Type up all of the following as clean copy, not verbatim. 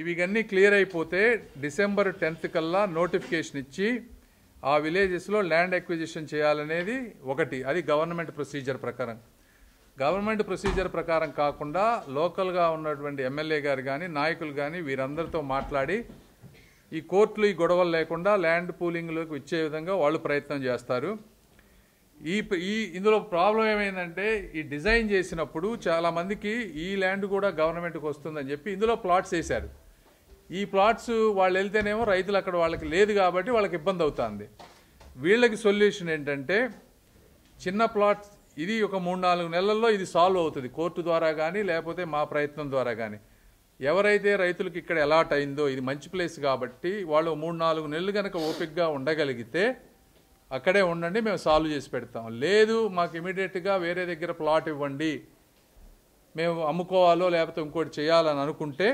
ఇవన్నీ క్లియర్ అయిపోతే December 10th కల్లా నోటిఫికేషన్ ఇచ్చి ఆ విలేజెస్లో ల్యాండ్ ఎక్విజిషన్ చేయాలనేది ఒకటి. అది గవర్నమెంట్ ప్రొసీజర్ ప్రకారం. గవర్నమెంట్ ప్రొసీజర్ ప్రకారం కాకుండా లోకల్గా ఉన్నటువంటి ఎమ్మెల్యే గారు కానీ నాయకులు కానీ వీరందరితో మాట్లాడి ఈ కోర్టులు ఈ గొడవలు లేకుండా ల్యాండ్ పూలింగ్లోకి ఇచ్చే విధంగా వాళ్ళు ప్రయత్నం చేస్తారు. ఇందులో ప్రాబ్లం ఏమైందంటే ఈ డిజైన్ చేసినప్పుడు చాలామందికి ఈ ల్యాండ్ కూడా గవర్నమెంట్కి వస్తుందని చెప్పి ఇందులో ప్లాట్స్ వేశారు. ఈ ప్లాట్స్ వాళ్ళు వెళ్తేనేమో రైతులు అక్కడ వాళ్ళకి లేదు కాబట్టి వాళ్ళకి ఇబ్బంది అవుతుంది. వీళ్ళకి సొల్యూషన్ ఏంటంటే చిన్న ప్లాట్స్ ఇది ఒక 3-4 నెలల్లో ఇది సాల్వ్ అవుతుంది కోర్టు ద్వారా కానీ లేకపోతే మా ప్రయత్నం ద్వారా కానీ. ఎవరైతే రైతులకు ఇక్కడ అలాట్ అయిందో ఇది మంచి ప్లేస్ కాబట్టి వాళ్ళు 3-4 నెలలు కనుక ఓపికగా ఉండగలిగితే అక్కడే ఉండండి, మేము సాల్వ్ చేసి పెడతాం. లేదు మాకు ఇమీడియట్గా వేరే దగ్గర ప్లాట్ ఇవ్వండి, మేము అమ్ముకోవాలో లేకపోతే ఇంకోటి చేయాలని అనుకుంటే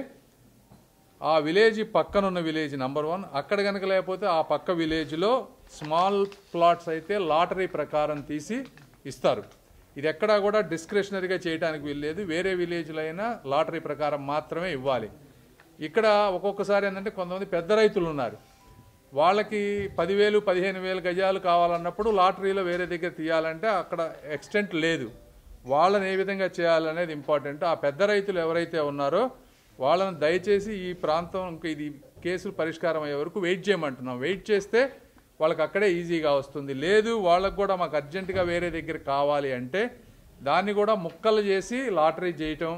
ఆ విలేజ్ పక్కనున్న విలేజ్ నెంబర్ 1 అక్కడ కనుక లేకపోతే ఆ పక్క విలేజ్లో స్మాల్ ప్లాట్స్ అయితే లాటరీ ప్రకారం తీసి ఇస్తారు. ఇది ఎక్కడా కూడా డిస్క్రిషనరీగా చేయడానికి వీల్లేదు. వేరే విలేజ్లో అయినా లాటరీ ప్రకారం మాత్రమే ఇవ్వాలి. ఇక్కడ ఒక్కొక్కసారి ఏంటంటే కొంతమంది పెద్ద రైతులు ఉన్నారు, వాళ్ళకి 10,000 15,000 గజాలు కావాలన్నప్పుడు లాటరీలో వేరే దగ్గర తీయాలంటే అక్కడ ఎక్స్టెంట్ లేదు. వాళ్ళని ఏ విధంగా చేయాలనేది ఇంపార్టెంట్. ఆ పెద్ద రైతులు ఎవరైతే ఉన్నారో వాళ్ళని దయచేసి ఈ ప్రాంతం ఇది కేసులు పరిష్కారం అయ్యే వరకు వెయిట్ చేయమంటున్నాం. వెయిట్ చేస్తే వాళ్ళకి అక్కడే ఈజీగా వస్తుంది. లేదు వాళ్ళకు కూడా మాకు అర్జెంటుగా వేరే దగ్గర కావాలి అంటే దాన్ని కూడా ముక్కలు చేసి లాటరీ చేయటం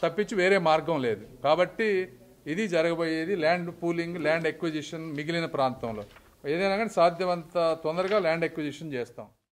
తప్పించి వేరే మార్గం లేదు. కాబట్టి ఇది జరగబోయేది ల్యాండ్ పూలింగ్, ల్యాండ్ ఎక్విజిషన్ మిగిలిన ప్రాంతంలో. ఏదైనా కానీ సాధ్యమంత తొందరగా ల్యాండ్ ఎక్విజిషన్ చేస్తాం.